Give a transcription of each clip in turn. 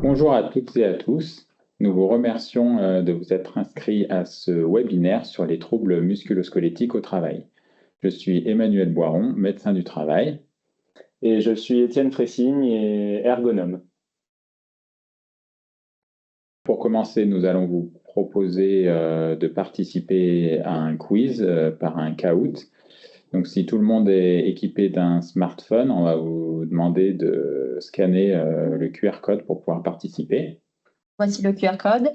Bonjour à toutes et à tous. Nous vous remercions de vous être inscrits à ce webinaire sur les troubles musculo-squelettiques au travail. Je suis Emmanuel Boiron, médecin du travail. Et je suis Étienne Fressigne et ergonome. Pour commencer, nous allons vous proposer de participer à un quiz par un Kahoot. Donc, si tout le monde est équipé d'un smartphone, on va vous demander de scanner le QR code pour pouvoir participer. Voici le QR code.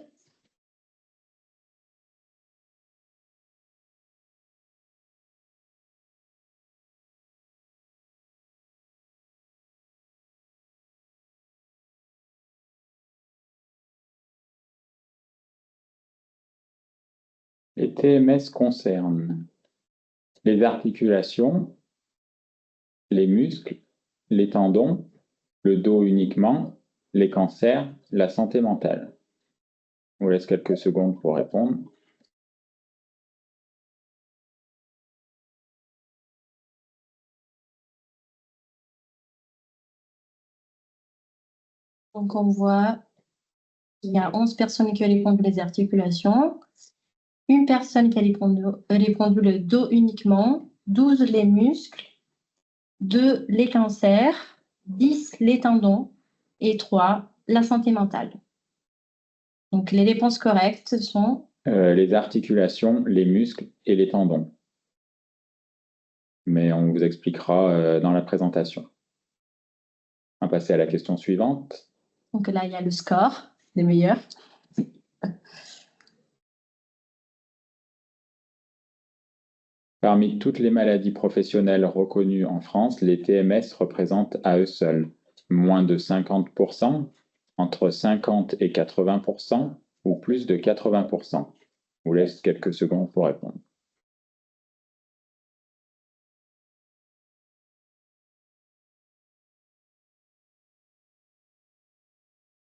Les TMS concernent les articulations, les muscles, les tendons, le dos uniquement, les cancers, la santé mentale. Je vous laisse quelques secondes pour répondre. Donc, on voit qu'il y a 11 personnes qui ont répondu les articulations, une personne qui a répondu le dos uniquement, 12 les muscles, 2 les cancers, 10 les tendons et 3 la santé mentale. Donc, les réponses correctes sont les articulations, les muscles et les tendons. Mais on vous expliquera dans la présentation. On va passer à la question suivante. Donc là, il y a le score, les meilleurs. Parmi toutes les maladies professionnelles reconnues en France, les TMS représentent à eux seuls moins de 50%, entre 50 et 80% ou plus de 80%. Je vous laisse quelques secondes pour répondre.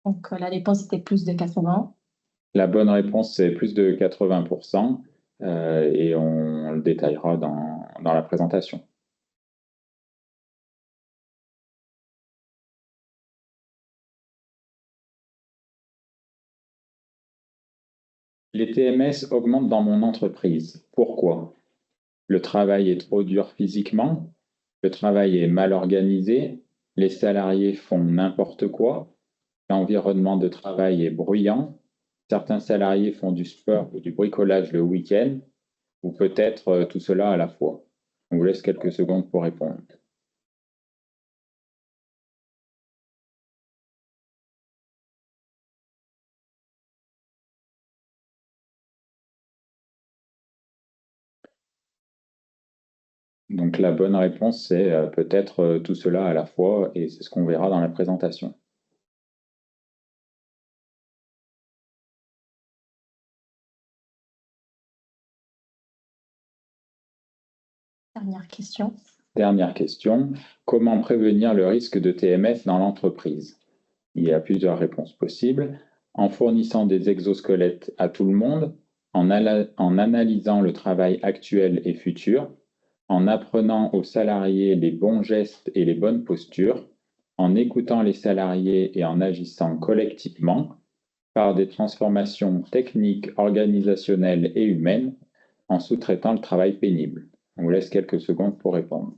Donc, la réponse était plus de 80. La bonne réponse, c'est plus de 80%, et on le détaillera dans la présentation. Les TMS augmentent dans mon entreprise. Pourquoi? Le travail est trop dur physiquement, le travail est mal organisé, les salariés font n'importe quoi, l'environnement de travail est bruyant, certains salariés font du sport ou du bricolage le week-end, ou peut-être tout cela à la fois. On vous laisse quelques secondes pour répondre. Donc la bonne réponse, c'est peut-être tout cela à la fois, et c'est ce qu'on verra dans la présentation. Dernière question. Dernière question. Comment prévenir le risque de TMS dans l'entreprise? Il y a plusieurs réponses possibles. En fournissant des exosquelettes à tout le monde, en analysant le travail actuel et futur, en apprenant aux salariés les bons gestes et les bonnes postures, en écoutant les salariés et en agissant collectivement, par des transformations techniques, organisationnelles et humaines, en sous-traitant le travail pénible. On vous laisse quelques secondes pour répondre.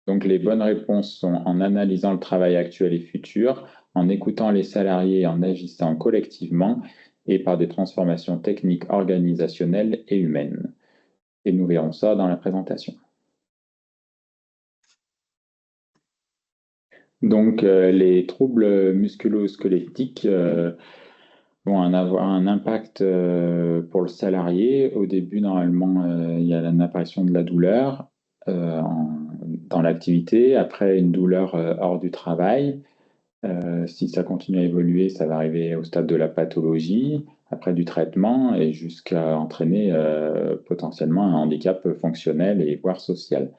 Donc les bonnes réponses sont en analysant le travail actuel et futur, en écoutant les salariés et en agissant collectivement, et par des transformations techniques, organisationnelles et humaines. Et nous verrons ça dans la présentation. Donc les troubles musculo-squelettiques vont avoir un impact pour le salarié. Au début, normalement, il y a l'apparition de la douleur dans l'activité, après une douleur hors du travail. Si ça continue à évoluer, ça va arriver au stade de la pathologie, après du traitement, et jusqu'à entraîner potentiellement un handicap fonctionnel et voire social.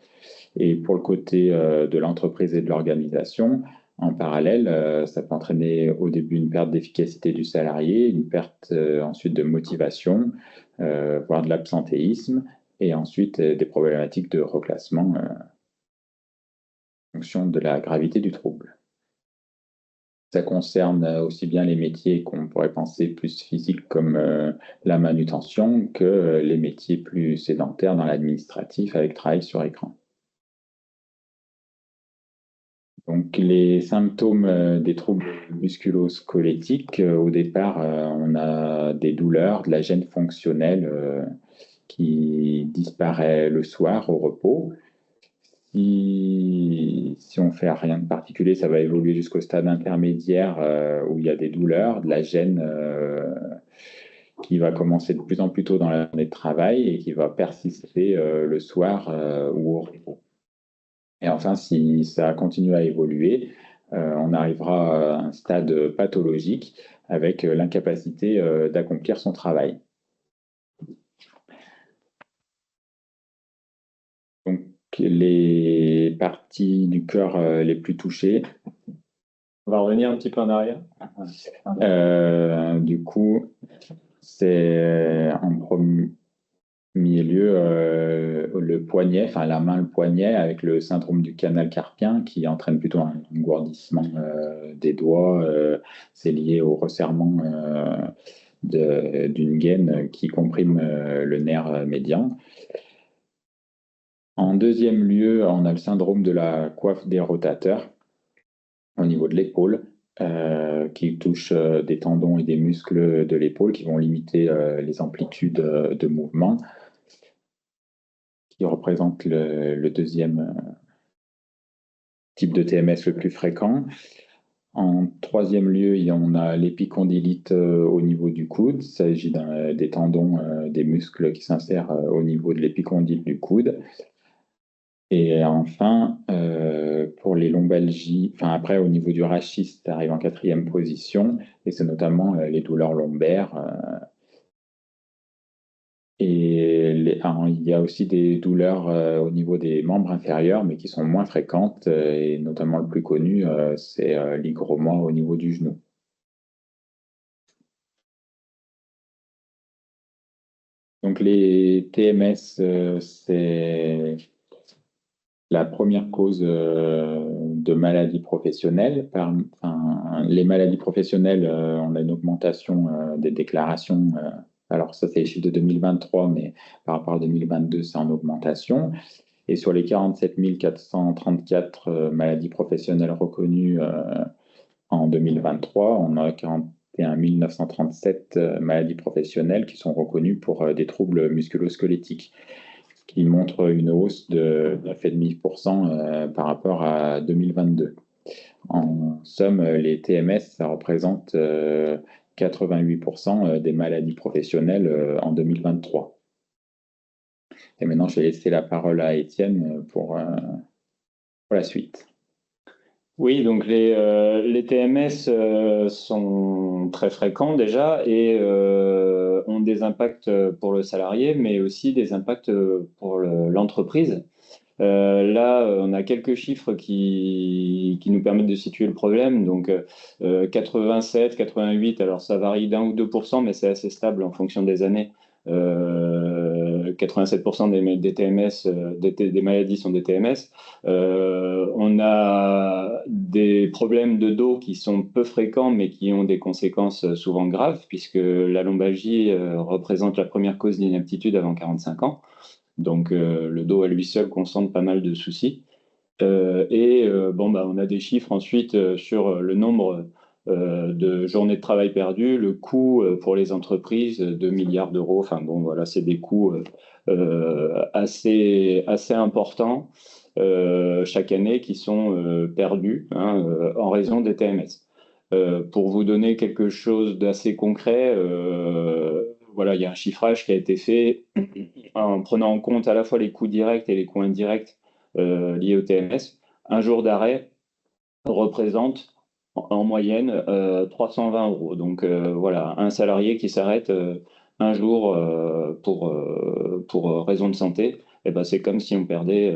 Et pour le côté de l'entreprise et de l'organisation, en parallèle, ça peut entraîner au début une perte d'efficacité du salarié, une perte ensuite de motivation, voire de l'absentéisme, et ensuite des problématiques de reclassement en fonction de la gravité du trouble. Ça concerne aussi bien les métiers qu'on pourrait penser plus physiques comme la manutention que les métiers plus sédentaires dans l'administratif avec travail sur écran. Donc, les symptômes des troubles musculo-squelettiques, au départ, on a des douleurs, de la gêne fonctionnelle qui disparaît le soir au repos. Si on fait rien de particulier, ça va évoluer jusqu'au stade intermédiaire où il y a des douleurs, de la gêne qui va commencer de plus en plus tôt dans la journée de travail et qui va persister le soir ou au repos. Et enfin, si ça continue à évoluer, on arrivera à un stade pathologique avec l'incapacité d'accomplir son travail. Donc, les parties du corps les plus touchées. On va revenir un petit peu en arrière. Du coup, c'est en premier lieu le poignet, enfin la main, le poignet, avec le syndrome du canal carpien qui entraîne plutôt un engourdissement des doigts. C'est lié au resserrement d'une gaine qui comprime le nerf médian. En deuxième lieu, on a le syndrome de la coiffe des rotateurs au niveau de l'épaule, qui touche des tendons et des muscles de l'épaule qui vont limiter les amplitudes de mouvement, qui représente le deuxième type de TMS le plus fréquent. En troisième lieu, on a l'épicondylite au niveau du coude. Il s'agit des tendons, des muscles qui s'insèrent au niveau de l'épicondyle du coude. Et enfin, pour les lombalgies, enfin après au niveau du rachis, ça arrive en quatrième position, et c'est notamment les douleurs lombaires. Il y a aussi des douleurs au niveau des membres inférieurs, mais qui sont moins fréquentes, et notamment le plus connu, c'est l'hygroma au niveau du genou. Donc les TMS, c'est la première cause de maladies professionnelles. Les maladies professionnelles, on a une augmentation des déclarations. Alors ça, c'est les chiffres de 2023, mais par rapport à 2022, c'est en augmentation. Et sur les 47 434 maladies professionnelles reconnues en 2023, on a 41 937 maladies professionnelles qui sont reconnues pour des troubles musculo-squelettiques, qui montre une hausse de 9,5% par rapport à 2022. En somme, les TMS, ça représente 88% des maladies professionnelles en 2023. Et maintenant, je vais laisser la parole à Étienne pour la suite. Oui, donc les TMS sont très fréquents déjà et ont des impacts pour le salarié, mais aussi des impacts pour l'entreprise. Là, on a quelques chiffres qui nous permettent de situer le problème. Donc, 87, 88, alors ça varie d'1 ou 2%, mais c'est assez stable en fonction des années. 87% des TMS, des maladies sont des TMS. On a des problèmes de dos qui sont peu fréquents, mais qui ont des conséquences souvent graves, puisque la lombalgie représente la première cause d'inaptitude avant 45 ans. Donc, le dos à lui seul concentre pas mal de soucis. On a des chiffres ensuite sur le nombre de journées de travail perdues, le coût pour les entreprises, 2 milliards d'euros. Enfin bon, voilà, c'est des coûts assez importants chaque année qui sont perdus en raison des TMS. Pour vous donner quelque chose d'assez concret, voilà, il y a un chiffrage qui a été fait en prenant en compte à la fois les coûts directs et les coûts indirects liés au TMS. Un jour d'arrêt représente en moyenne 320 euros. Donc voilà, un salarié qui s'arrête un jour pour raison de santé, eh ben, c'est comme si on perdait,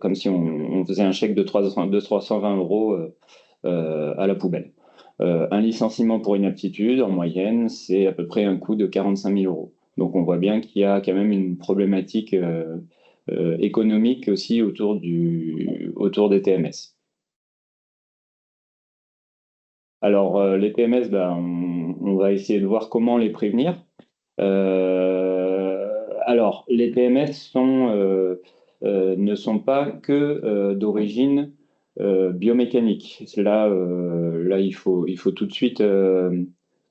comme si on faisait un chèque de 320 euros à la poubelle. Un licenciement pour inaptitude, en moyenne, c'est à peu près un coût de 45 000 euros. Donc on voit bien qu'il y a quand même une problématique économique aussi autour des TMS. Alors les TMS, on va essayer de voir comment les prévenir. Alors les TMS ne sont pas que d'origine biomécanique. Là, il faut tout de suite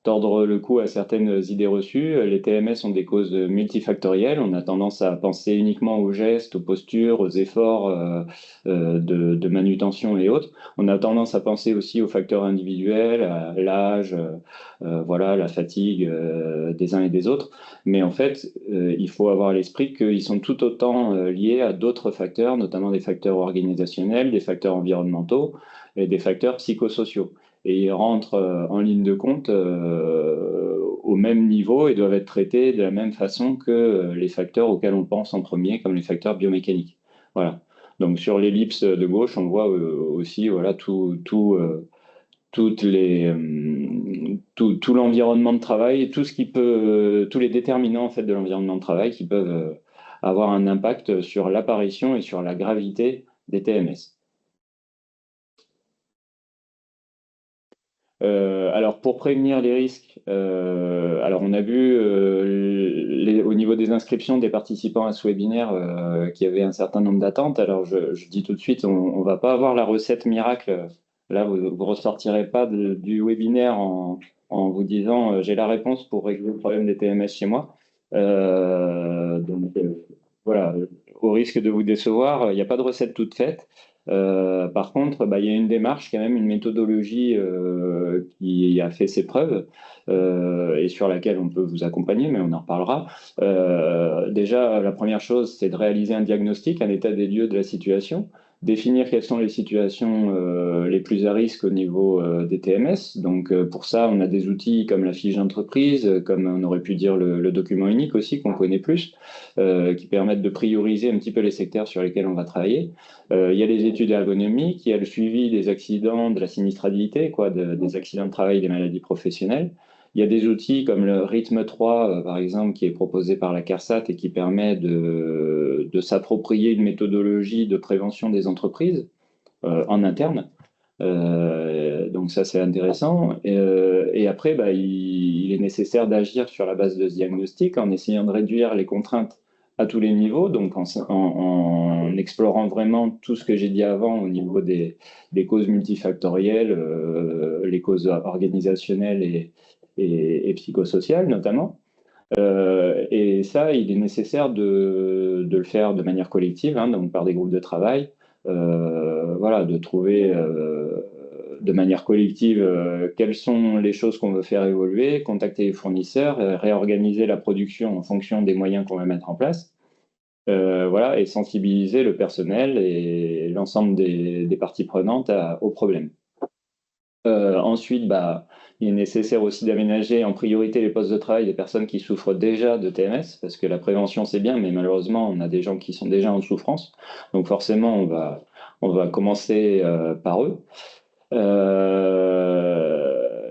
tordre le cou à certaines idées reçues. Les TMS ont des causes multifactorielles. On a tendance à penser uniquement aux gestes, aux postures, aux efforts de manutention et autres. On a tendance à penser aussi aux facteurs individuels, à l'âge, voilà, la fatigue des uns et des autres. Mais en fait, il faut avoir à l'esprit qu'ils sont tout autant liés à d'autres facteurs, notamment des facteurs organisationnels, des facteurs environnementaux et des facteurs psychosociaux. Et ils rentrent en ligne de compte au même niveau et doivent être traités de la même façon que les facteurs auxquels on pense en premier, comme les facteurs biomécaniques. Voilà. Donc sur l'ellipse de gauche, on voit aussi voilà, toutes tout l'environnement de travail, tout ce qui peut, tous les déterminants en fait, de l'environnement de travail qui peuvent avoir un impact sur l'apparition et sur la gravité des TMS. Alors pour prévenir les risques, alors on a vu au niveau des inscriptions des participants à ce webinaire qu'il y avait un certain nombre d'attentes. Alors je dis tout de suite, on va pas avoir la recette miracle. Là, vous ne ressortirez pas du webinaire en vous disant j'ai la réponse pour régler le problème des TMS chez moi. Donc voilà, au risque de vous décevoir, il n'y a pas de recette toute faite. Par contre, il y a une démarche, quand même, une méthodologie qui a fait ses preuves et sur laquelle on peut vous accompagner, mais on en reparlera. Déjà, la première chose, c'est de réaliser un diagnostic, un état des lieux de la situation, définir quelles sont les situations les plus à risque au niveau des TMS. Donc, pour ça, on a des outils comme la fiche d'entreprise, comme on aurait pu dire le document unique aussi, qu'on connaît plus, qui permettent de prioriser un petit peu les secteurs sur lesquels on va travailler. Il y a les études ergonomiques, il y a le suivi des accidents, de la sinistralité, des accidents de travail, des maladies professionnelles. Il y a des outils comme le rythme 3, par exemple, qui est proposé par la CARSAT et qui permet de s'approprier une méthodologie de prévention des entreprises en interne. Donc ça, c'est intéressant. Et après, il est nécessaire d'agir sur la base de ce diagnostic en essayant de réduire les contraintes à tous les niveaux, donc en explorant vraiment tout ce que j'ai dit avant au niveau des causes multifactorielles, les causes organisationnelles et psychosociales notamment. Et ça, il est nécessaire de le faire de manière collective, hein, donc par des groupes de travail, voilà, de trouver de manière collective quelles sont les choses qu'on veut faire évoluer, contacter les fournisseurs, réorganiser la production en fonction des moyens qu'on va mettre en place, voilà, et sensibiliser le personnel et l'ensemble des parties prenantes au problème. Ensuite, il est nécessaire aussi d'aménager en priorité les postes de travail des personnes qui souffrent déjà de TMS, parce que la prévention, c'est bien, mais malheureusement, on a des gens qui sont déjà en souffrance. Donc forcément, on va commencer par eux.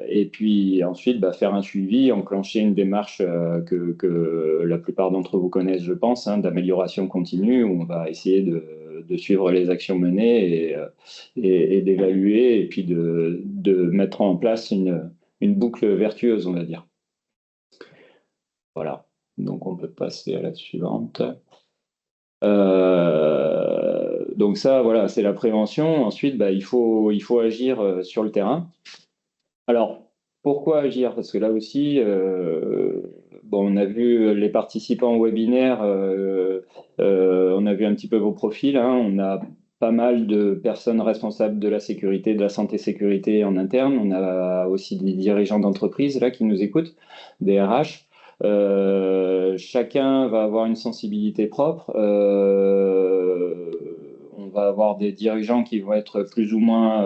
Et puis ensuite, faire un suivi, enclencher une démarche que la plupart d'entre vous connaissent, je pense, hein, d'amélioration continue, où on va essayer de suivre les actions menées et d'évaluer, et puis de mettre en place une boucle vertueuse, on va dire. Voilà, donc on peut passer à la suivante. Donc ça, voilà, c'est la prévention. Ensuite, il faut agir sur le terrain. Alors, pourquoi agir? Parce que là aussi, on a vu les participants au webinaire, on a vu un petit peu vos profils, hein. On a pas mal de personnes responsables de la sécurité, de la santé-sécurité en interne. On a aussi des dirigeants d'entreprise là qui nous écoutent, des RH. Chacun va avoir une sensibilité propre. On va avoir des dirigeants qui vont être plus ou moins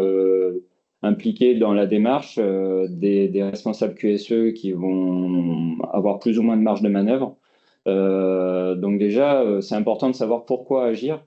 impliqués dans la démarche, des responsables QSE qui vont avoir plus ou moins de marge de manœuvre. Donc déjà, c'est important de savoir pourquoi agir.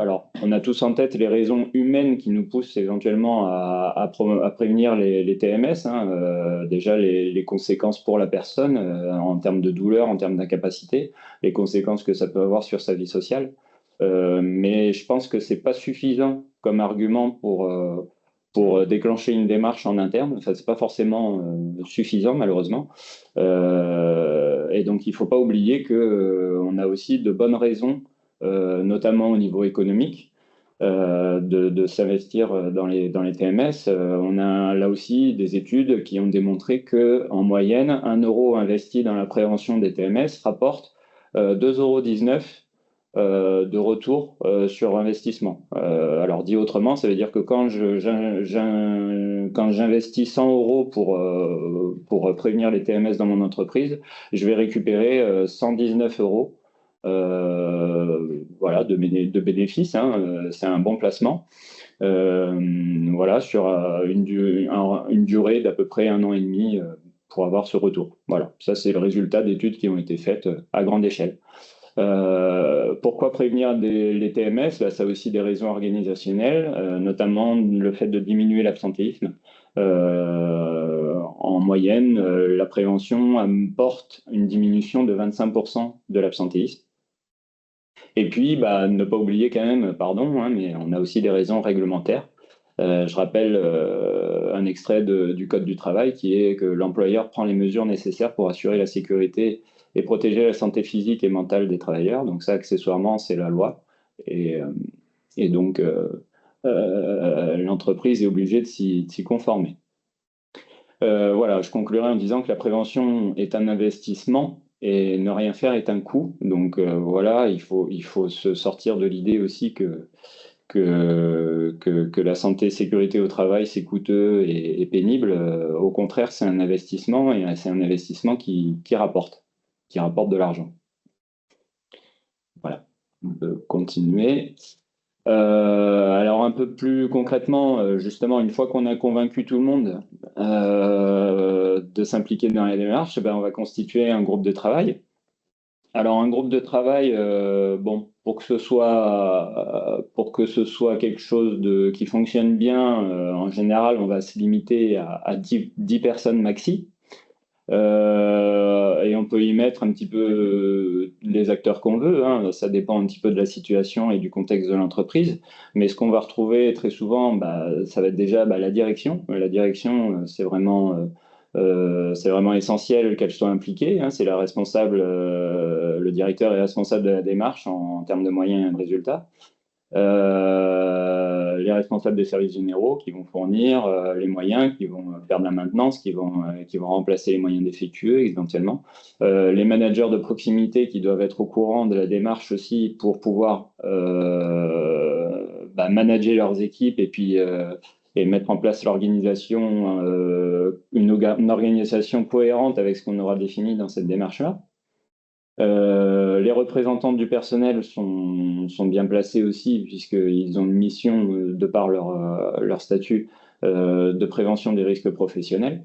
alors, on a tous en tête les raisons humaines qui nous poussent éventuellement à prévenir les TMS, hein. Déjà, les conséquences pour la personne en termes de douleur, en termes d'incapacité, les conséquences que ça peut avoir sur sa vie sociale. Mais je pense que c'est pas suffisant comme argument pour déclencher une démarche en interne. Enfin, c'est pas forcément suffisant, malheureusement. Et donc, il faut pas oublier que on a aussi de bonnes raisons, notamment au niveau économique, de s'investir dans les TMS. On a là aussi des études qui ont démontré que, en moyenne, 1 € investi dans la prévention des TMS rapporte 2,19 € de retour sur investissement. Alors dit autrement, ça veut dire que quand j'investis 100 € pour prévenir les TMS dans mon entreprise, je vais récupérer 119 € voilà, de bénéfices, hein. C'est un bon placement. Voilà, sur une durée d'à peu près 1 an et demi pour avoir ce retour. Voilà, ça c'est le résultat d'études qui ont été faites à grande échelle. Pourquoi prévenir les TMS? Bah, ça a aussi des raisons organisationnelles, notamment le fait de diminuer l'absentéisme. En moyenne, la prévention apporte une diminution de 25% de l'absentéisme. Et puis, bah, ne pas oublier quand même, pardon, hein, mais on a aussi des raisons réglementaires. Je rappelle un extrait du Code du travail qui est que l'employeur prend les mesures nécessaires pour assurer la sécurité et protéger la santé physique et mentale des travailleurs. Donc ça, accessoirement, c'est la loi. Et donc, l'entreprise est obligée de s'y conformer. Voilà, je conclurai en disant que la prévention est un investissement et ne rien faire est un coût. Donc voilà, il faut se sortir de l'idée aussi que la santé et sécurité au travail, c'est coûteux et pénible. Au contraire, c'est un investissement et c'est un investissement qui rapporte de l'argent. Voilà, on peut continuer. Alors un peu plus concrètement, justement, une fois qu'on a convaincu tout le monde de s'impliquer dans la démarche, ben, on va constituer un groupe de travail. Alors un groupe de travail, bon, pour que ce soit quelque chose qui fonctionne bien, en général, on va se limiter à 10 personnes maxi. Et on peut y mettre un petit peu les acteurs qu'on veut, hein. Ça dépend un petit peu de la situation et du contexte de l'entreprise. Mais ce qu'on va retrouver très souvent, bah, ça va être déjà la direction. La direction, c'est vraiment essentiel qu'elle soit impliquée, hein. C'est la responsable, le directeur est responsable de la démarche en termes de moyens et de résultats. Les responsables des services généraux qui vont fournir les moyens, qui vont faire de la maintenance, qui vont remplacer les moyens défectueux éventuellement. Les managers de proximité qui doivent être au courant de la démarche aussi pour pouvoir manager leurs équipes et puis et mettre en place l'organisation, une organisation cohérente avec ce qu'on aura défini dans cette démarche-là. Les représentants du personnel sont bien placés aussi, puisqu'ils ont une mission, de par leur statut, de prévention des risques professionnels.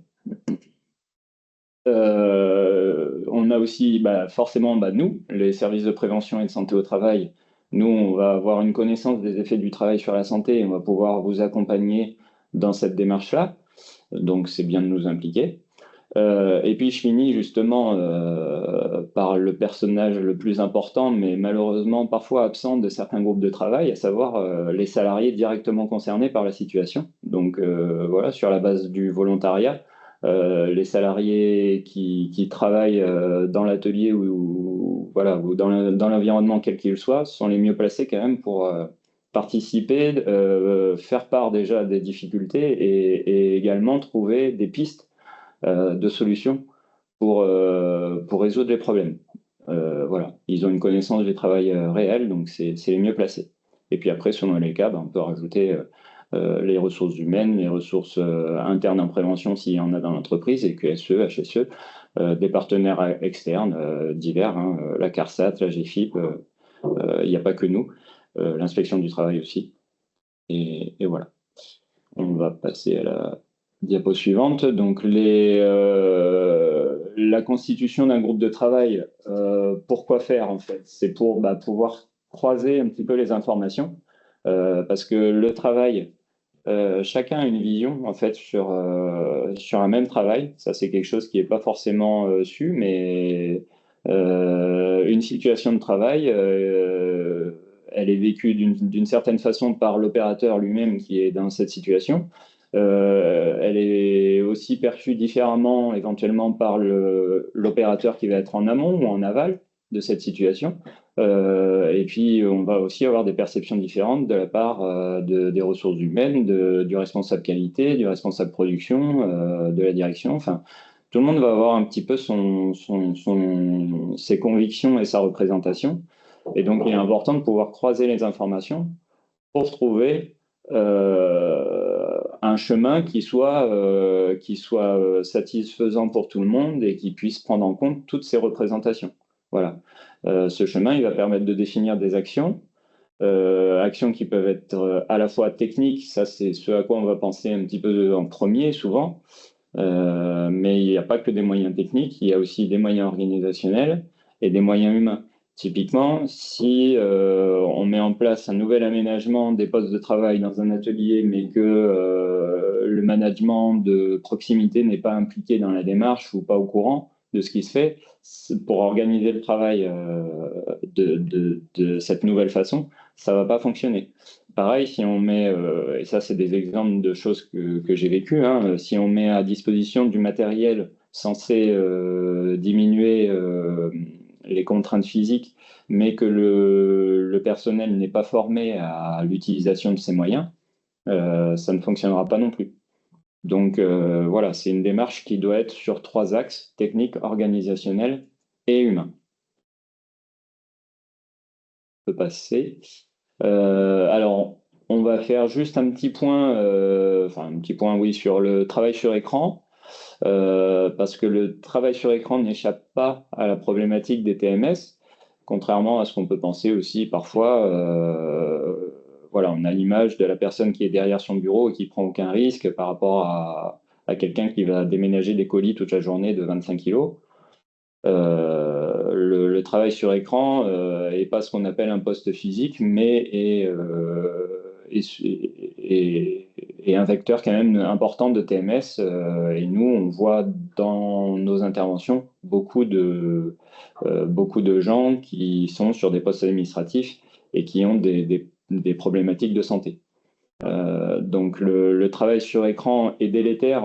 On a aussi forcément nous, les services de prévention et de santé au travail. Nous, on va avoir une connaissance des effets du travail sur la santé et on va pouvoir vous accompagner dans cette démarche-là. Donc, c'est bien de nous impliquer. Et puis je finis justement par le personnage le plus important, mais malheureusement parfois absent de certains groupes de travail, à savoir les salariés directement concernés par la situation. Donc voilà, sur la base du volontariat, les salariés qui travaillent dans l'atelier ou dans l'environnement quel qu'il soit sont les mieux placés quand même pour participer, faire part déjà des difficultés et également trouver des pistes de solutions pour résoudre les problèmes. Voilà, ils ont une connaissance du travail réel, donc c'est les mieux placés. Et puis après, selon les cas, on peut rajouter les ressources humaines, les ressources internes en prévention s'il y en a dans l'entreprise, et QSE, HSE, des partenaires externes divers, hein, la CARSAT, la GFIP, il n'y a pas que nous, l'inspection du travail aussi. Et voilà. On va passer à la diapo suivante. Donc, la constitution d'un groupe de travail, pourquoi faire en fait? C'est pour pouvoir croiser un petit peu les informations. parce que le travail, chacun a une vision en fait sur un même travail. Ça, c'est quelque chose qui n'est pas forcément su, mais une situation de travail, elle est vécue d'une certaine façon par l'opérateur lui-même qui est dans cette situation. Elle est aussi perçue différemment éventuellement par l'opérateur qui va être en amont ou en aval de cette situation. Et puis, on va aussi avoir des perceptions différentes de la part des ressources humaines, du responsable qualité, du responsable production, de la direction. Enfin, tout le monde va avoir un petit peu ses convictions et sa représentation. Et donc, il est important de pouvoir croiser les informations pour trouver un chemin qui soit satisfaisant pour tout le monde et qui puisse prendre en compte toutes ces représentations. Voilà. Ce chemin, il va permettre de définir des actions, actions qui peuvent être à la fois techniques, ça c'est ce à quoi on va penser un petit peu en premier souvent, mais il n'y a pas que des moyens techniques, il y a aussi des moyens organisationnels et des moyens humains. Typiquement, si on met en place un nouvel aménagement des postes de travail dans un atelier, mais que le management de proximité n'est pas impliqué dans la démarche ou pas au courant de ce qui se fait, pour organiser le travail de cette nouvelle façon, ça ne va pas fonctionner. Pareil, si on met, et ça c'est des exemples de choses que j'ai vécues, hein, si on met à disposition du matériel censé diminuer les contraintes physiques, mais que le personnel n'est pas formé à l'utilisation de ces moyens, ça ne fonctionnera pas non plus. Donc voilà, c'est une démarche qui doit être sur 3 axes, technique, organisationnel et humain. On peut passer. Alors, on va faire juste un petit point, oui, sur le travail sur écran, parce que le travail sur écran n'échappe pas à la problématique des TMS, contrairement à ce qu'on peut penser aussi parfois. Voilà, on a l'image de la personne qui est derrière son bureau et qui prend aucun risque par rapport à quelqu'un qui va déménager des colis toute la journée de 25 kilos. Le travail sur écran n'est pas ce qu'on appelle un poste physique, mais est un vecteur quand même important de TMS. Et nous, on voit dans nos interventions beaucoup de gens qui sont sur des postes administratifs et qui ont des problématiques de santé. Donc le travail sur écran est délétère,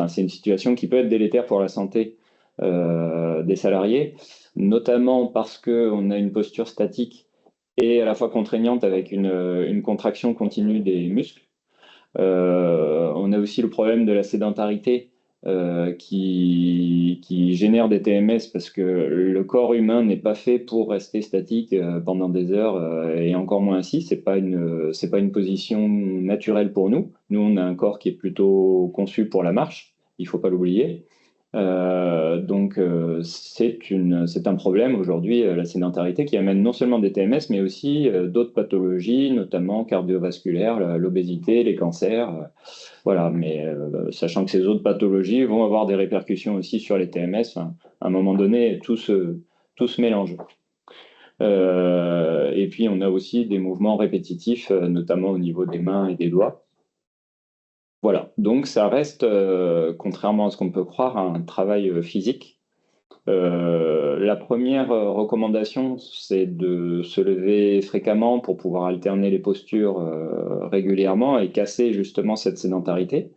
c'est une situation qui peut être délétère pour la santé des salariés, notamment parce qu'on a une posture statique et à la fois contraignante avec une contraction continue des muscles. On a aussi le problème de la sédentarité qui génère des TMS parce que le corps humain n'est pas fait pour rester statique pendant des heures et encore moins ainsi. C'est pas une position naturelle pour nous. Nous, on a un corps qui est plutôt conçu pour la marche. Il faut pas l'oublier. Donc, c'est un problème aujourd'hui, la sédentarité, qui amène non seulement des TMS, mais aussi d'autres pathologies, notamment cardiovasculaires, l'obésité, les cancers. Voilà, mais sachant que ces autres pathologies vont avoir des répercussions aussi sur les TMS, à un moment donné, tout se mélange. Et puis, on a aussi des mouvements répétitifs, notamment au niveau des mains et des doigts. Voilà, donc ça reste, contrairement à ce qu'on peut croire, un travail physique. La première recommandation, c'est de se lever fréquemment pour pouvoir alterner les postures régulièrement et casser justement cette sédentarité.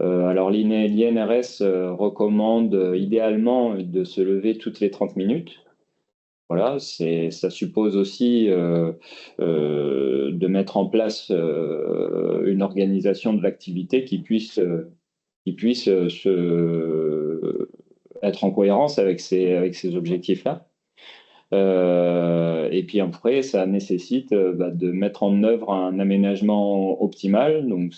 Alors l'INRS recommande idéalement de se lever toutes les 30 minutes. Voilà, ça suppose aussi de mettre en place une organisation de l'activité qui puisse être en cohérence avec ces objectifs-là. Et puis après, ça nécessite de mettre en œuvre un aménagement optimal. Donc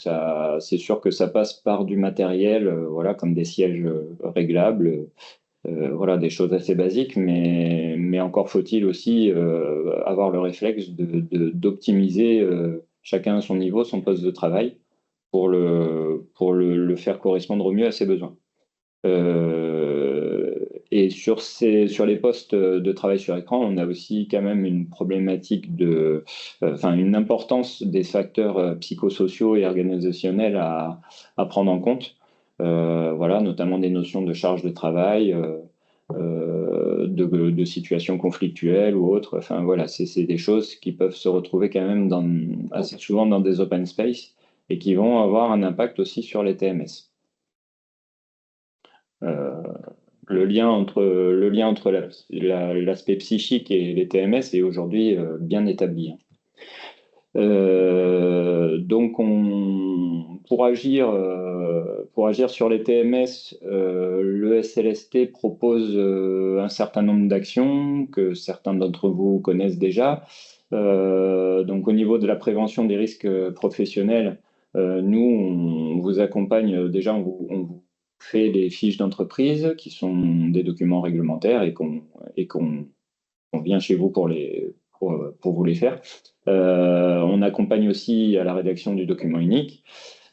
c'est sûr que ça passe par du matériel, voilà, comme des sièges réglables. Voilà, des choses assez basiques, mais encore faut-il aussi avoir le réflexe d'optimiser chacun à son niveau son poste de travail pour le faire correspondre au mieux à ses besoins. Et sur les postes de travail sur écran, on a aussi quand même une problématique enfin une importance des facteurs psychosociaux et organisationnels à prendre en compte. Voilà, notamment des notions de charge de travail, de situations conflictuelles ou autres. Enfin voilà, c'est des choses qui peuvent se retrouver quand même assez souvent dans des open space et qui vont avoir un impact aussi sur les TMS. Euh, le lien entre l'aspect psychique et les TMS est aujourd'hui bien établi. Donc, pour agir sur les TMS, le SLST propose un certain nombre d'actions que certains d'entre vous connaissent déjà. Donc, au niveau de la prévention des risques professionnels, nous, on vous accompagne déjà, on vous fait des fiches d'entreprise qui sont des documents réglementaires et qu'on vient chez vous pour vous les faire. On accompagne aussi à la rédaction du document unique.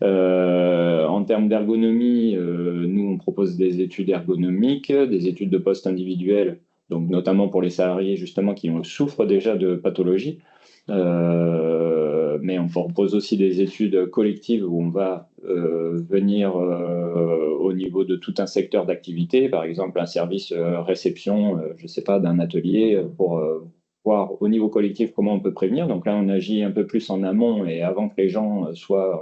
En termes d'ergonomie, nous, on propose des études ergonomiques, des études de poste individuelles, donc notamment pour les salariés justement qui souffrent déjà de pathologies. Mais on propose aussi des études collectives où on va venir au niveau de tout un secteur d'activité, par exemple un service réception, je ne sais pas, d'un atelier pour voir au niveau collectif comment on peut prévenir. Donc là, on agit un peu plus en amont et avant que les gens soient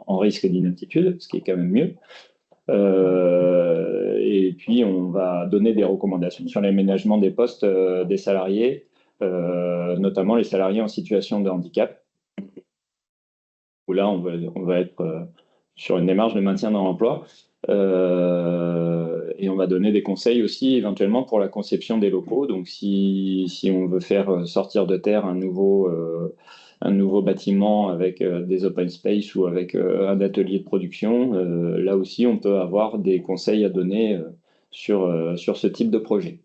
en risque d'inaptitude, ce qui est quand même mieux. Et puis, on va donner des recommandations sur l'aménagement des postes des salariés, notamment les salariés en situation de handicap, où là, on va être sur une démarche de maintien dans l'emploi. Et on va donner des conseils aussi éventuellement pour la conception des locaux. Donc, si on veut faire sortir de terre un nouveau bâtiment avec des open space ou avec un atelier de production, là aussi, on peut avoir des conseils à donner sur ce type de projet.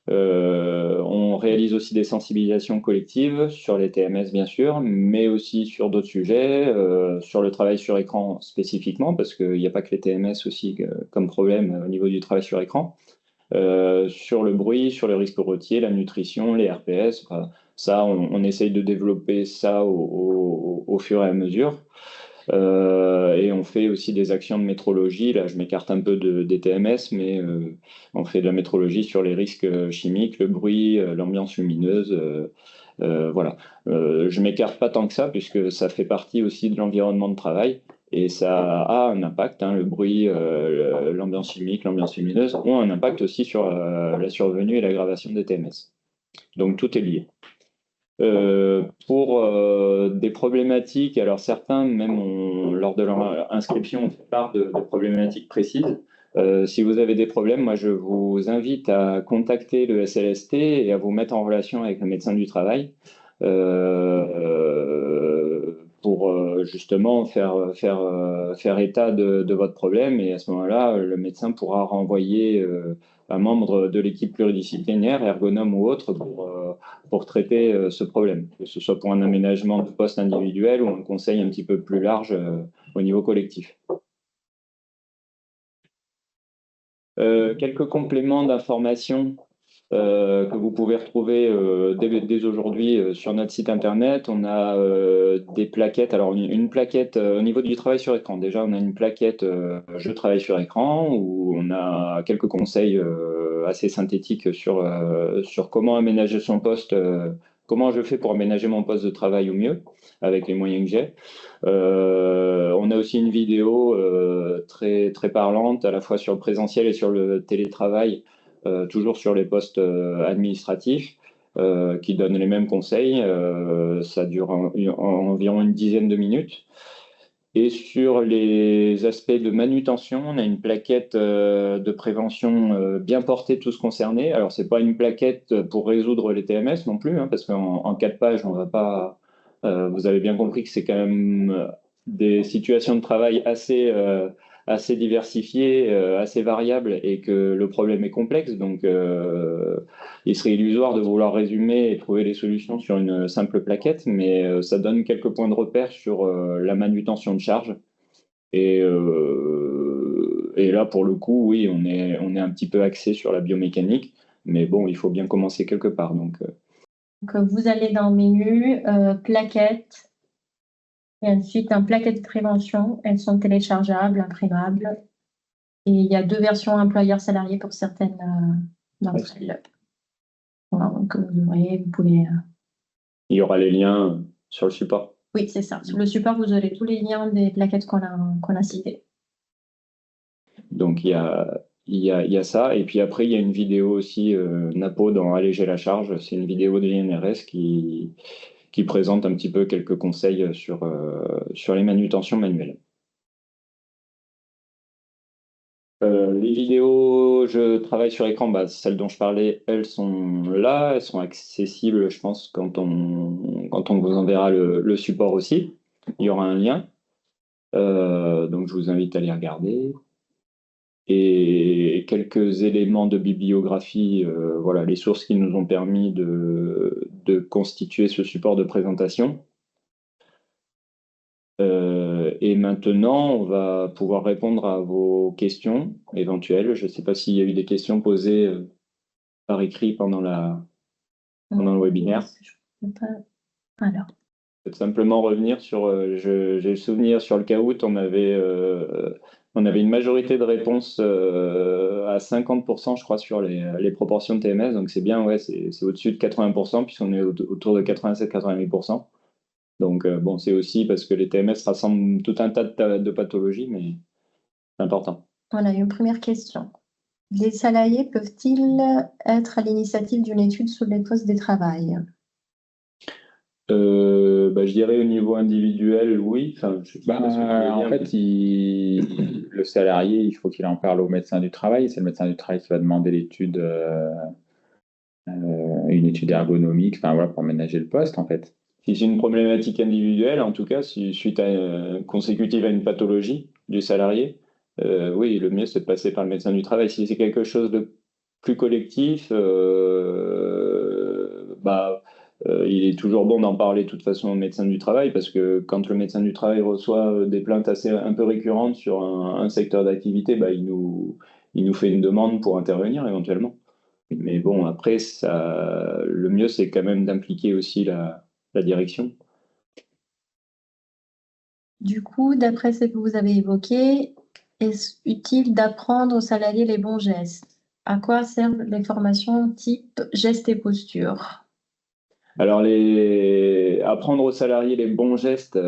On réalise aussi des sensibilisations collectives sur les TMS, bien sûr, mais aussi sur d'autres sujets, sur le travail sur écran spécifiquement, parce qu'il n'y a pas que les TMS aussi comme problème au niveau du travail sur écran. Sur le bruit, sur le risque routier, la nutrition, les RPS, enfin, ça, on essaye de développer ça au fur et à mesure. Et on fait aussi des actions de métrologie. Là, je m'écarte un peu des TMS, mais on fait de la métrologie sur les risques chimiques, le bruit, l'ambiance lumineuse. Voilà. Je m'écarte pas tant que ça, puisque ça fait partie aussi de l'environnement de travail. Et ça a un impact, hein, le bruit, l'ambiance chimique, l'ambiance lumineuse ont un impact aussi sur la survenue et l'aggravation des TMS. Donc tout est lié. Pour des problématiques, alors certains, même lors de leur inscription, on fait part de problématiques précises. Si vous avez des problèmes, moi je vous invite à contacter le SLST et à vous mettre en relation avec le médecin du travail pour justement faire état de votre problème. Et à ce moment-là, le médecin pourra renvoyer un membre de l'équipe pluridisciplinaire, ergonome ou autre, pour traiter ce problème, que ce soit pour un aménagement de poste individuel ou un conseil un petit peu plus large au niveau collectif. Quelques compléments d'information que vous pouvez retrouver dès aujourd'hui sur notre site internet. On a des plaquettes. Alors, une plaquette au niveau du travail sur écran. Déjà, on a une plaquette Je travaille sur écran où on a quelques conseils assez synthétiques sur comment aménager son poste. Comment je fais pour aménager mon poste de travail au mieux avec les moyens que j'ai. On a aussi une vidéo très, très parlante à la fois sur le présentiel et sur le télétravail, toujours sur les postes administratifs, qui donnent les mêmes conseils. Ça dure environ une dizaine de minutes. Et sur les aspects de manutention, on a une plaquette de prévention bien portée, tous concernés. Alors, ce n'est pas une plaquette pour résoudre les TMS non plus, hein, parce qu'en 4 pages, on va pas. Vous avez bien compris que c'est quand même des situations de travail assez diversifiées, assez variables, et que le problème est complexe. Donc, il serait illusoire de vouloir résumer et trouver les solutions sur une simple plaquette, mais ça donne quelques points de repère sur la manutention de charge Et là, pour le coup, oui, on est un petit peu axé sur la biomécanique, mais bon, il faut bien commencer quelque part. Donc, vous allez dans le menu plaquettes et ensuite un plaquette de prévention. Elles sont téléchargeables, imprimables. Et il y a 2 versions employeur-salarié pour certaines d'entre elles. Voilà, donc vous pouvez. il y aura les liens sur le support. Oui, c'est ça. Sur le support, vous aurez tous les liens des plaquettes qu'on a citées. Donc, il y a ça. Et puis après, il y a une vidéo aussi, Napo dans Alléger la charge. C'est une vidéo de l'INRS qui présente un petit peu quelques conseils sur les manutentions manuelles. Les vidéos, je travaille sur écran, celles dont je parlais, elles sont là, elles sont accessibles, je pense, quand on vous enverra le support aussi. Il y aura un lien. Donc, je vous invite à les regarder. Et quelques éléments de bibliographie, voilà, les sources qui nous ont permis de constituer ce support de présentation. Et maintenant, on va pouvoir répondre à vos questions éventuelles. Je ne sais pas s'il y a eu des questions posées par écrit pendant le webinaire. Alors. Peut simplement revenir sur, j'ai le souvenir sur le Kahoot, on avait une majorité de réponses à 50%, je crois, sur les proportions de TMS. Donc c'est bien, ouais, c'est au-dessus de 80%, puisqu'on est autour de 87-88%. Donc bon, c'est aussi parce que les TMS rassemblent tout un tas de pathologies, mais c'est important. Voilà, une première question. Les salariés peuvent-ils être à l'initiative d'une étude sur les postes de travail? Je dirais au niveau individuel, oui. Enfin, je sais pas ce que tu veux dire, En fait, le salarié, il faut qu'il en parle au médecin du travail. C'est le médecin du travail qui va demander l'étude, une étude ergonomique, enfin voilà, pour ménager le poste, en fait. Si c'est une problématique individuelle, en tout cas, suite consécutive à une pathologie du salarié, oui, le mieux c'est de passer par le médecin du travail. Si c'est quelque chose de plus collectif, il est toujours bon d'en parler de toute façon au médecin du travail, parce que quand le médecin du travail reçoit des plaintes un peu récurrentes sur un secteur d'activité, il nous fait une demande pour intervenir éventuellement. Mais bon, après, le mieux c'est quand même d'impliquer aussi la direction. Du coup, d'après ce que vous avez évoqué, est-ce utile d'apprendre aux salariés les bons gestes? À quoi servent les formations type gestes et postures? Alors, apprendre aux salariés les bons gestes,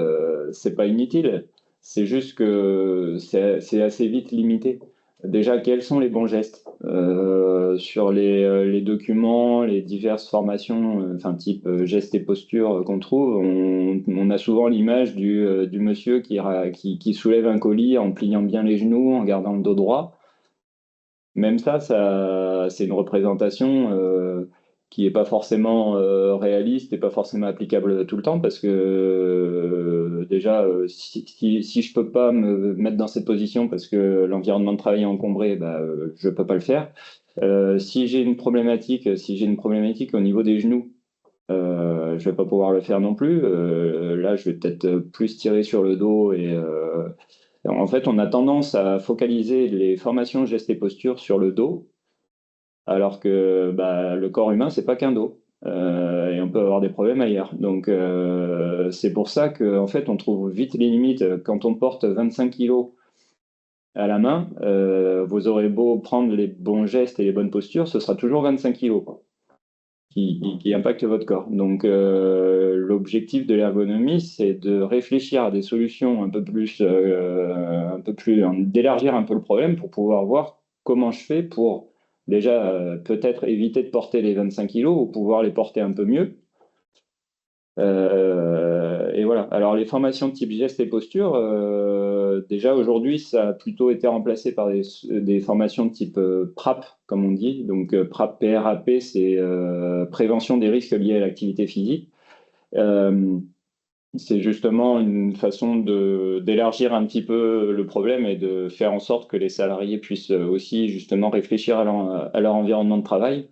c'est pas inutile. C'est juste que c'est assez vite limité. Déjà, quels sont les bons gestes? Sur les documents, les diverses formations, type gestes et postures qu'on trouve, on a souvent l'image du monsieur qui soulève un colis en pliant bien les genoux, en gardant le dos droit. Même ça, c'est une représentation qui n'est pas forcément réaliste et pas forcément applicable tout le temps, parce que déjà, si je ne peux pas me mettre dans cette position parce que l'environnement de travail est encombré, je ne peux pas le faire. Si j'ai une problématique au niveau des genoux, je ne vais pas pouvoir le faire non plus. Là, je vais peut-être plus tirer sur le dos en fait, on a tendance à focaliser les formations gestes et postures sur le dos, alors que le corps humain, c'est pas qu'un dos. Et on peut avoir des problèmes ailleurs. Donc, c'est pour ça qu'en fait, on trouve vite les limites. Quand on porte 25 kilos à la main, vous aurez beau prendre les bons gestes et les bonnes postures, ce sera toujours 25 kilos qui impactent votre corps. Donc, l'objectif de l'ergonomie, c'est de réfléchir à des solutions d'élargir un peu le problème pour pouvoir voir comment je fais pour déjà peut-être éviter de porter les 25 kilos ou pouvoir les porter un peu mieux. Et voilà. Alors, les formations de type gestes et postures, déjà aujourd'hui, ça a plutôt été remplacé par des formations de type PRAP, comme on dit. Donc, PRAP, PRAP, c'est prévention des risques liés à l'activité physique. C'est justement une façon d'élargir un petit peu le problème et de faire en sorte que les salariés puissent aussi justement réfléchir à leur environnement de travail.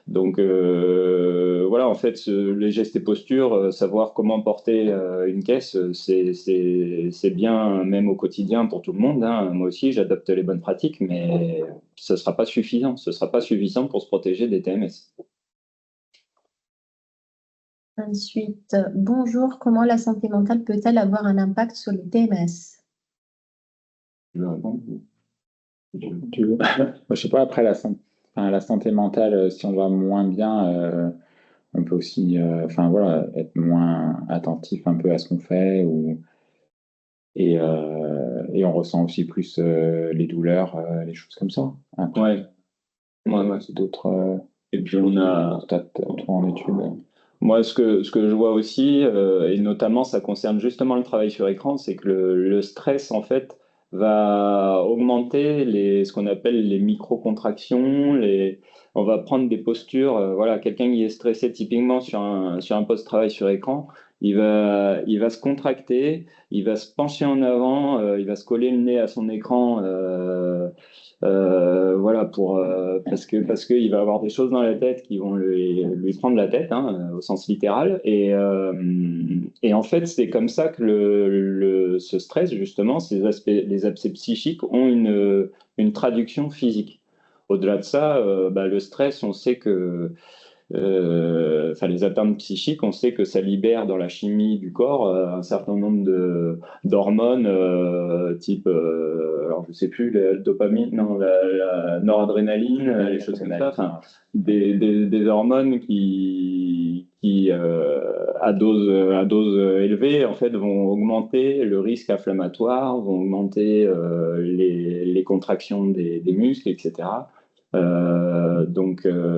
Donc voilà, en fait, les gestes et postures, savoir comment porter une caisse, c'est bien même au quotidien pour tout le monde, hein. Moi aussi, j'adopte les bonnes pratiques, mais ce ne sera pas suffisant. Ce sera pas suffisant pour se protéger des TMS. Ensuite, bonjour, comment la santé mentale peut-elle avoir un impact sur les TMS? Tu veux répondre? Moi, je sais pas, après la santé mentale, si on va moins bien, on peut aussi enfin, voilà, être moins attentif un peu à ce qu'on fait et on ressent aussi plus les douleurs, les choses comme ça. Après, Ouais. Ouais. c'est d'autres Et puis on a, stats toi, en études. moi, ce que je vois aussi, et notamment ça concerne justement le travail sur écran, c'est que le stress, en fait, va augmenter ce qu'on appelle les micro-contractions. On va prendre des postures. Voilà, quelqu'un qui est stressé typiquement sur un poste de travail sur écran, il va se contracter, il va se pencher en avant, il va se coller le nez à son écran. Voilà, parce que il va avoir des choses dans la tête qui vont lui prendre la tête, hein, au sens littéral. Et en fait, c'est comme ça que ce stress, justement, les aspects psychiques ont une traduction physique. Au-delà de ça, le stress, on sait que enfin, les atteintes psychiques, on sait que ça libère dans la chimie du corps un certain nombre d'hormones type, alors je sais plus, la dopamine, non, la noradrénaline, les choses comme ça, enfin, des hormones qui à dose élevée, en fait, vont augmenter le risque inflammatoire, vont augmenter les contractions des muscles, etc.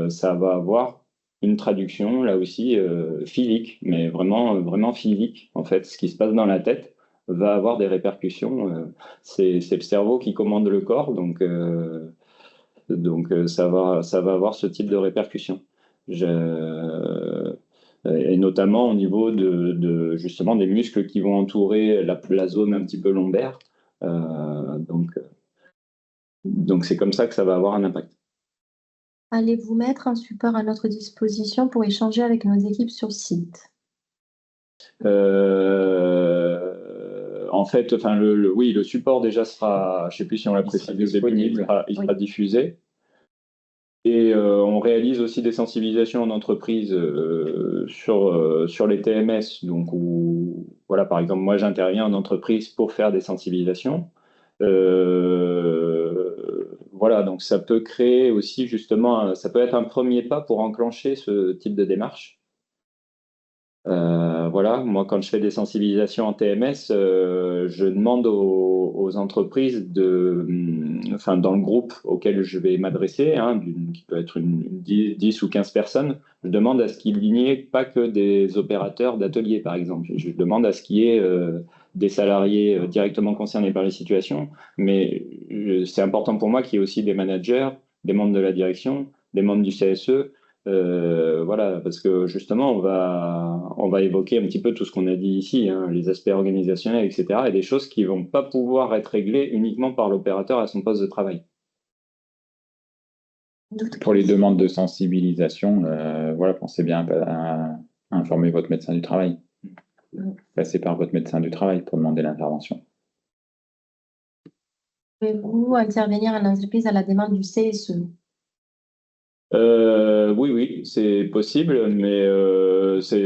Ça va avoir une traduction, là aussi, physique, mais vraiment, vraiment physique. En fait, ce qui se passe dans la tête va avoir des répercussions. C'est le cerveau qui commande le corps, ça va avoir ce type de répercussions. Et notamment au niveau justement des muscles qui vont entourer la zone un petit peu lombaire. Donc c'est comme ça que ça va avoir un impact. Allez-vous mettre un support à notre disposition pour échanger avec nos équipes sur site? En fait, enfin, oui, le support déjà sera, je ne sais plus si on l'a précisé au début, il sera diffusé. Et on réalise aussi des sensibilisations en entreprise sur les TMS. Donc, voilà, par exemple, moi, j'interviens en entreprise pour faire des sensibilisations. Voilà, donc ça peut créer aussi justement, ça peut être un premier pas pour enclencher ce type de démarche. Voilà, moi, quand je fais des sensibilisations en TMS, je demande aux entreprises enfin, dans le groupe auquel je vais m'adresser, hein, qui peut être 10 ou 15 personnes, je demande à ce qu'il n'y ait pas que des opérateurs d'ateliers, par exemple. Je demande à ce qu'il y ait des salariés directement concernés par les situations, mais c'est important pour moi qu'il y ait aussi des managers, des membres de la direction, des membres du CSE. Voilà, parce que justement, on va évoquer un petit peu tout ce qu'on a dit ici, hein, les aspects organisationnels, etc., et des choses qui vont pas pouvoir être réglées uniquement par l'opérateur à son poste de travail. Pour les demandes de sensibilisation, voilà, pensez bien à informer votre médecin du travail. Passez par votre médecin du travail pour demander l'intervention. Pouvez-vous intervenir en entreprise à la demande du CSE? Oui, c'est possible, mais ça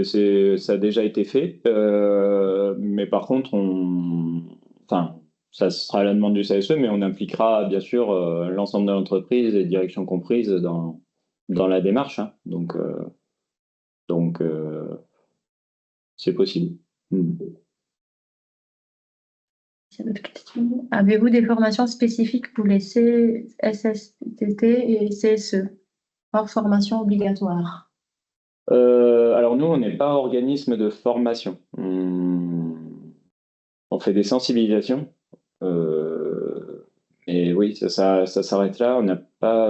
a déjà été fait. Mais par contre, enfin, ça sera à la demande du CSE, mais on impliquera bien sûr l'ensemble de l'entreprise et directions comprises dans la démarche, hein. Donc c'est possible. Avez-vous des formations spécifiques pour les CSSTT et CSE, hors formation obligatoire? Alors nous, on n'est pas organisme de formation. On fait des sensibilisations. Et oui, ça s'arrête là. On n'a pas,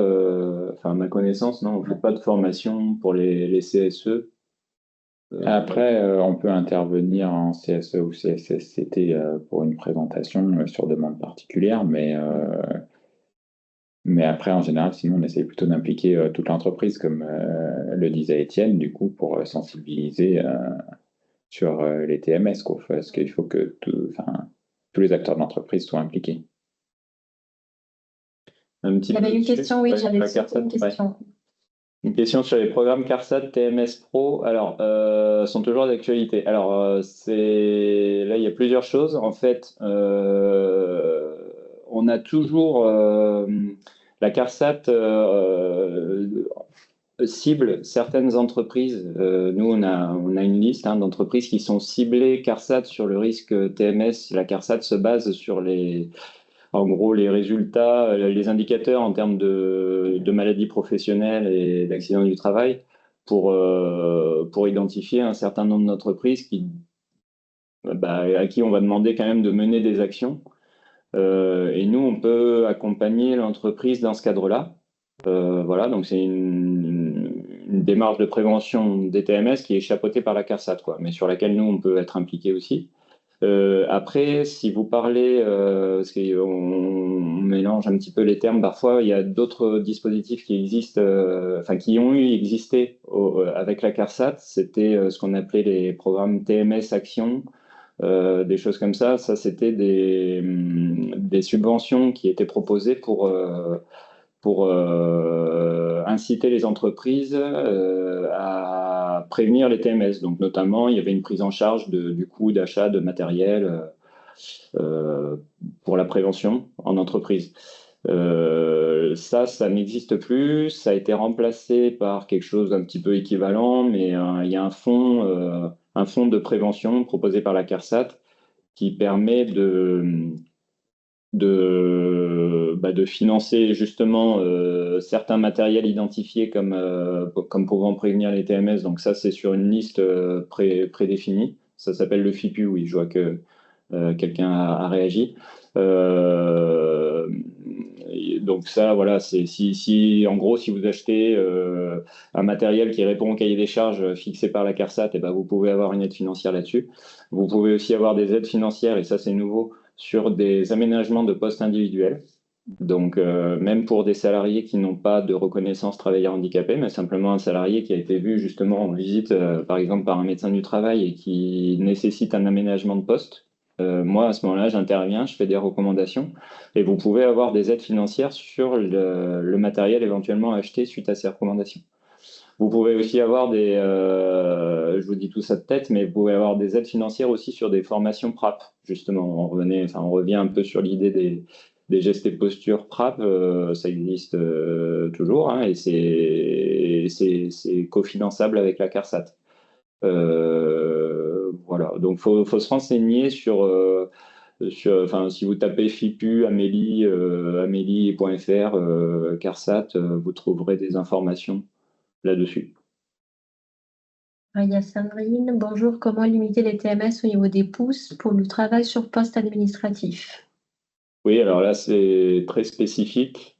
enfin, à ma connaissance, non, on ne fait pas de formation pour les CSE. Après, on peut intervenir en CSE ou CSSCT pour une présentation sur demande particulière, mais Mais après, en général, sinon, on essaye plutôt d'impliquer toute l'entreprise, comme le disait Étienne, du coup, pour sensibiliser sur les TMS, quoi. Parce qu'il faut que enfin, tous les acteurs de l'entreprise soient impliqués. Un petit Il y avait peu une dessus, question, oui, j'avais la aussi une CARSAT, ouais. question. Une question sur les programmes CARSAT, TMS Pro. Alors, sont toujours d'actualité. Alors, là, il y a plusieurs choses. En fait, on a toujours la CARSAT cible certaines entreprises. Nous, on a une liste d'entreprises qui sont ciblées CARSAT sur le risque TMS. La CARSAT se base sur en gros, les résultats, les indicateurs en termes de maladies professionnelles et d'accidents du travail pour identifier un certain nombre d'entreprises à qui on va demander quand même de mener des actions. Et nous, on peut accompagner l'entreprise dans ce cadre-là. Voilà, donc c'est une démarche de prévention des TMS qui est chapeautée par la CARSAT, quoi, mais sur laquelle nous, on peut être impliqué aussi. Après, si vous parlez, parce qu'on mélange un petit peu les termes, parfois il y a d'autres dispositifs qui existent, enfin qui ont existé avec la CARSAT. C'était ce qu'on appelait les programmes TMS Action, des choses comme ça. Ça, c'était des subventions qui étaient proposées pour inciter les entreprises à prévenir les TMS. Donc, notamment, il y avait une prise en charge du coût d'achat de matériel pour la prévention en entreprise. Ça n'existe plus. Ça a été remplacé par quelque chose d'un petit peu équivalent, mais il y a un fonds de prévention proposé par la CARSAT qui permet de financer justement certains matériels identifiés comme pouvant prévenir les TMS. Donc ça, c'est sur une liste prédéfinie. Ça s'appelle le FIPU, oui, je vois que quelqu'un a réagi. Donc ça, voilà, c'est en gros, si vous achetez un matériel qui répond au cahier des charges fixé par la CARSAT, et ben, vous pouvez avoir une aide financière là-dessus. Vous pouvez aussi avoir des aides financières, et ça c'est nouveau, sur des aménagements de postes individuels. Donc, même pour des salariés qui n'ont pas de reconnaissance travailleur handicapé, mais simplement un salarié qui a été vu justement en visite, par exemple, par un médecin du travail et qui nécessite un aménagement de poste, moi, à ce moment-là, j'interviens, je fais des recommandations et vous pouvez avoir des aides financières sur le matériel éventuellement acheté suite à ces recommandations. Vous pouvez aussi avoir je vous dis tout ça de tête, mais vous pouvez avoir des aides financières aussi sur des formations PRAP, justement. On revient un peu sur l'idée des gestes et postures PRAP, ça existe toujours, et c'est cofinançable avec la CARSAT. Voilà, donc faut se renseigner enfin, si vous tapez FIPU, amélie.fr, CARSAT, vous trouverez des informations là-dessus. Il y a Sandrine. Bonjour, comment limiter les TMS au niveau des pouces pour le travail sur poste administratif? Oui, alors là, c'est très spécifique.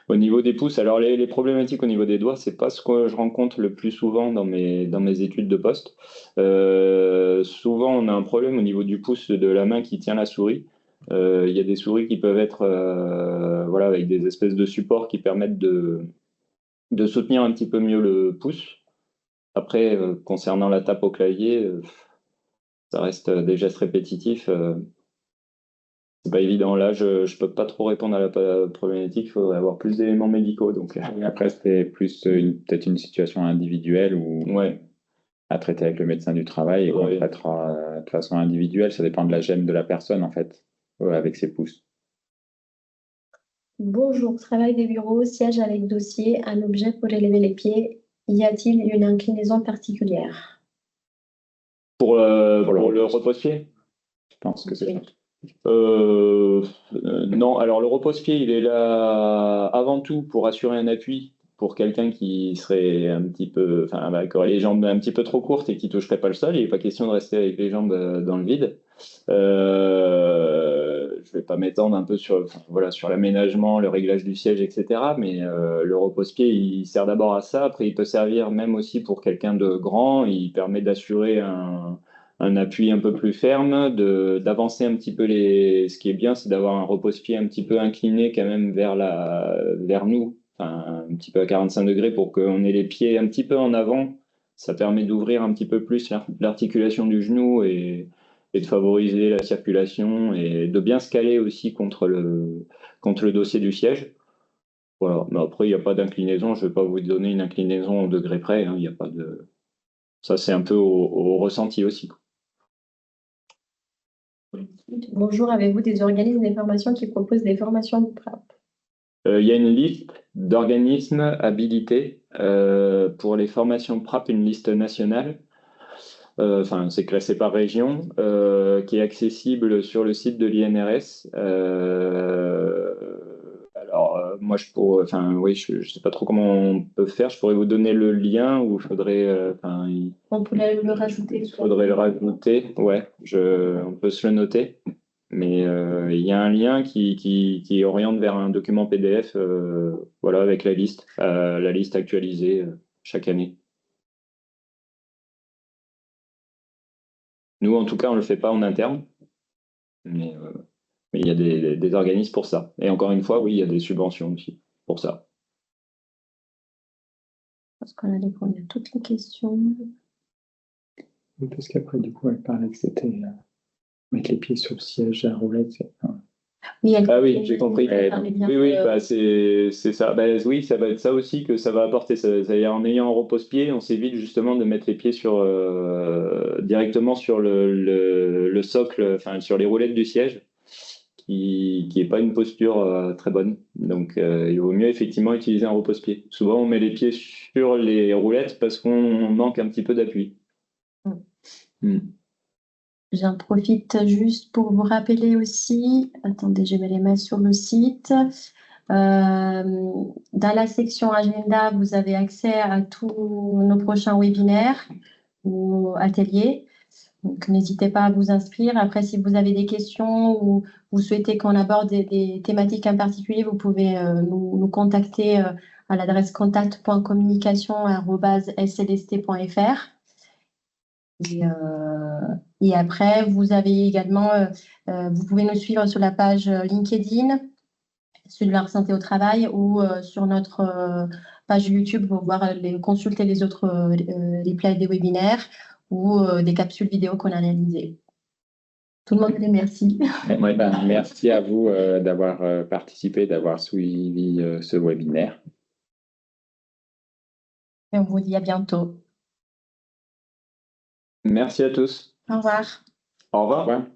Au niveau des pouces, alors les problématiques au niveau des doigts, c'est pas ce que je rencontre le plus souvent dans mes études de poste. Souvent, on a un problème au niveau du pouce de la main qui tient la souris. Il y a des souris qui peuvent être voilà, avec des espèces de supports qui permettent de soutenir un petit peu mieux le pouce. Après, concernant la tape au clavier, ça reste des gestes répétitifs. C'est pas évident. Là, je peux pas trop répondre à la problématique. Il faudrait avoir plus d'éléments médicaux. Donc, Après, c'était plus peut-être une situation individuelle ou ouais. à traiter avec le médecin du travail et qu'on Ouais. traitera de façon individuelle. Ça dépend de la gêne de la personne, en fait, avec ses pouces. Bonjour, travail des bureaux, siège avec dossier, un objet pour élever les pieds. Y a-t-il une inclinaison particulière? Pour le repose-pied? Je pense que c'est ça. Non, alors le repose-pied, il est là avant tout pour assurer un appui pour quelqu'un qui serait un petit peu, enfin, qui aurait les jambes un petit peu trop courtes et qui toucherait pas le sol. Il n'est pas question de rester avec les jambes dans le vide. Je vais pas m'étendre un peu sur l'aménagement, le réglage du siège, etc. Mais le repose-pied, il sert d'abord à ça. Après, il peut servir même aussi pour quelqu'un de grand. Il permet d'assurer un un appui un peu plus ferme, d'avancer un petit peu ce qui est bien, c'est d'avoir un repose-pied un petit peu incliné quand même vers nous, enfin, un petit peu à 45 degrés pour qu'on ait les pieds un petit peu en avant. Ça permet d'ouvrir un petit peu plus l'articulation du genou et de favoriser la circulation et de bien se caler aussi contre le dossier du siège. Voilà. Mais après, il n'y a pas d'inclinaison. Je ne vais pas vous donner une inclinaison au degré près, hein. Il y a pas de... Ça, c'est un peu au ressenti aussi. Bonjour, avez-vous des organismes des formations qui proposent des formations de PrAP? Il y a une liste d'organismes habilités pour les formations PrAP, une liste nationale. Enfin, c'est classé par région, qui est accessible sur le site de l'INRS. Alors, moi, enfin, oui, je sais pas trop comment on peut faire. Je pourrais vous donner le lien ou il faudrait, On pourrait le rajouter. faudrait le rajouter. Ouais, on peut se le noter. Mais il y a un lien qui oriente vers un document PDF, voilà, avec la liste actualisée chaque année. Nous, en tout cas, on ne le fait pas en interne, mais il y a des organismes pour ça. Et encore une fois, oui, il y a des subventions aussi pour ça. Parce qu'on a répondu à toutes les questions. Parce qu'après, du coup, elle parlait que c'était mettre les pieds sur le siège à roulette. Oui, Ah oui, j'ai compris. Oui, bah, bah, c'est ça. Bah, oui, ça va être ça aussi que ça va apporter. En ayant un repose-pied, on s'évite justement de mettre les pieds directement sur le socle, enfin sur les roulettes du siège, qui est pas une posture très bonne. Donc, il vaut mieux effectivement utiliser un repose-pied. Souvent, on met les pieds sur les roulettes parce qu'on manque un petit peu d'appui. Mm. J'en profite juste pour vous rappeler aussi, attendez, je vais les mettre sur le site. Dans la section agenda, vous avez accès à tous nos prochains webinaires ou ateliers. Donc, n'hésitez pas à vous inscrire. Après, si vous avez des questions ou vous souhaitez qu'on aborde des thématiques en particulier, vous pouvez nous contacter à l'adresse contact.communication@slst.fr. Et après, vous avez également, vous pouvez nous suivre sur la page LinkedIn, sur leur santé au travail ou sur notre page YouTube pour consulter les autres replays des webinaires ou des capsules vidéo qu'on a réalisées. Tout le monde les remercie. Ouais, merci à vous d'avoir participé, d'avoir suivi ce webinaire. Et on vous dit à bientôt. Merci à tous. Au revoir. Au revoir. Au revoir.